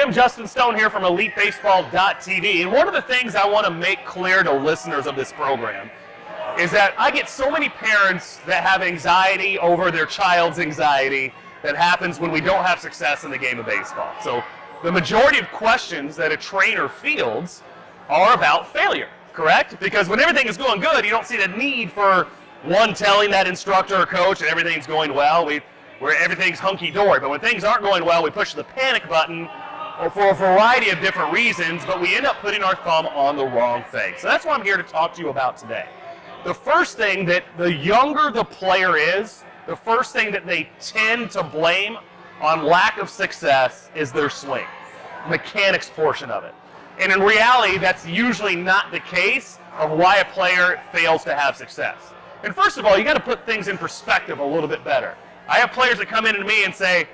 am Justin Stone here from EliteBaseball.tv, and one of the things I want to make clear to listeners of this program is that I get so many parents that have anxiety over their child's anxiety that happens when we don't have success in the game of baseball. So the majority of questions that a trainer fields are about failure, correct? Because when everything is going good, you don't see the need for one telling that instructor or coach that everything's going well, where everything's hunky-dory. But when things aren't going well, we push the panic button for a variety of different reasons, but we end up putting our thumb on the wrong thing. So that's what I'm here to talk to you about today. The first thing that the younger the player is, the first thing that they tend to blame on lack of success is their swing, mechanics portion of it. And in reality, that's usually not the case of why a player fails to have success. And first of all, you got to put things in perspective a little bit better. I have players that come in to me and say,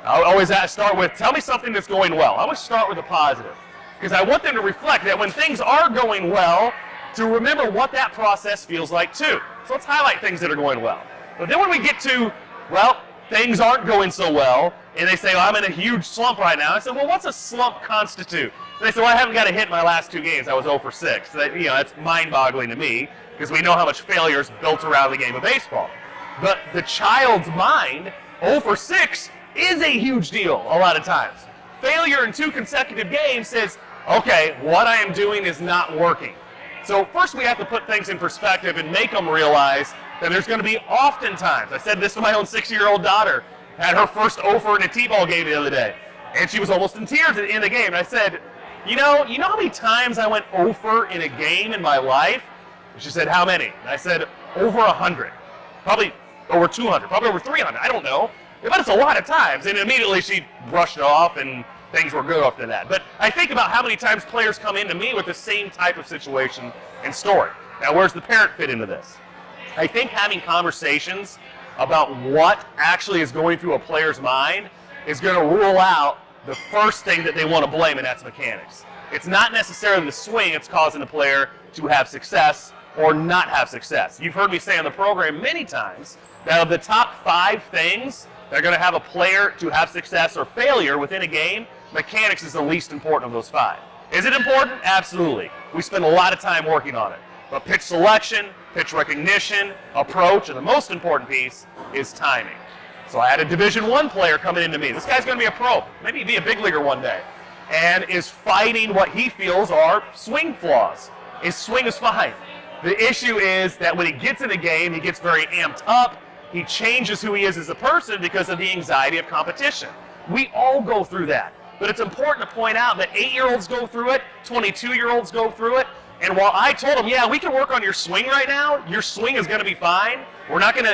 I always start with, tell me something that's going well. I always start with a positive, because I want them to reflect that when things are going well, to remember what that process feels like too. So let's highlight things that are going well. But then when we get to, well, things aren't going so well, and they say, well, I'm in a huge slump right now. I said, well, what's a slump constitute? And they say, well, I haven't got a hit in my last 2 games. I was 0 for 6. So that, that's mind-boggling to me, because we know how much failure is built around the game of baseball. But the child's mind, 0 for 6, is a huge deal a lot of times. Failure in 2 consecutive games says, okay, what I am doing is not working. So first we have to put things in perspective and make them realize that there's going to be oftentimes, I said this to my own 6-year-old daughter, had her first 0 for in a T-ball game the other day, and she was almost in tears at the end of the game. And I said, you know how many times I went 0 for in a game in my life? And she said, how many? And I said, over 100. Probably over 200, probably over 300, I don't know. But it's a lot of times. And immediately she brushed it off and things were good after that. But I think about how many times players come into me with the same type of situation and story. Now, where's the parent fit into this? I think having conversations about what actually is going through a player's mind is going to rule out the first thing that they want to blame, and that's mechanics. It's not necessarily the swing that's causing the player to have success or not have success. You've heard me say on the program many times that of the top 5 things that are going to have a player to have success or failure within a game, mechanics is the least important of those 5. Is it important? Absolutely. We spend a lot of time working on it. But pitch selection, pitch recognition, approach, and the most important piece is timing. So I had a Division I player coming into me. This guy's going to be a pro, maybe be a big leaguer one day, and is fighting what he feels are swing flaws. His swing is fine. The issue is that when he gets in a game, he gets very amped up. He changes who he is as a person because of the anxiety of competition. We all go through that. But it's important to point out that 8-year-olds go through it, 22-year-olds go through it. And while I told him, yeah, we can work on your swing right now, your swing is going to be fine. I'm not going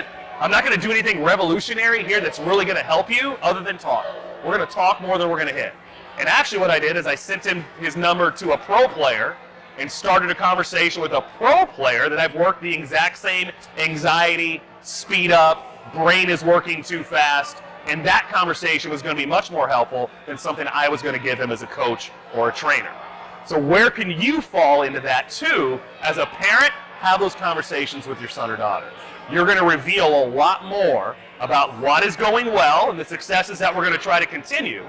to do anything revolutionary here that's really going to help you other than talk. We're going to talk more than we're going to hit. And actually what I did is I sent him his number to a pro player and started a conversation with a pro player that I've worked the exact same anxiety, speed up, brain is working too fast, and that conversation was going to be much more helpful than something I was going to give him as a coach or a trainer. So where can you fall into that too? As a parent, have those conversations with your son or daughter. You're going to reveal a lot more about what is going well and the successes that we're going to try to continue,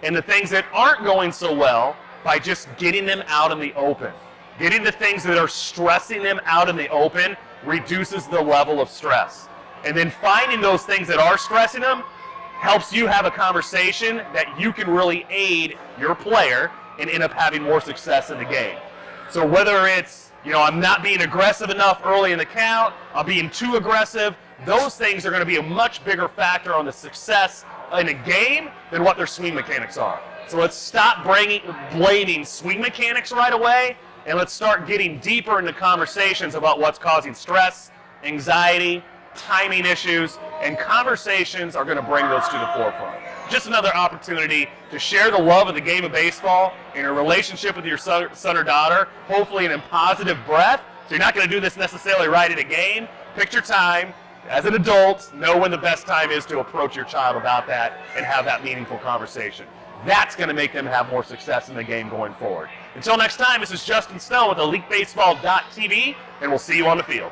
and the things that aren't going so well by just getting them out in the open. Getting the things that are stressing them out in the open reduces the level of stress. And then finding those things that are stressing them helps you have a conversation that you can really aid your player and end up having more success in the game. So whether it's, I'm not being aggressive enough early in the count, I'm being too aggressive, those things are going to be a much bigger factor on the success in a game than what their swing mechanics are. So let's stop blaming swing mechanics right away, and let's start getting deeper into conversations about what's causing stress, anxiety, timing issues, and conversations are going to bring those to the forefront. Just another opportunity to share the love of the game of baseball in a relationship with your son or daughter, hopefully in a positive breath. So you're not going to do this necessarily right at a game. Pick your time. As an adult, know when the best time is to approach your child about that and have that meaningful conversation. That's going to make them have more success in the game going forward. Until next time, this is Justin Stone with EliteBaseball.tv, and we'll see you on the field.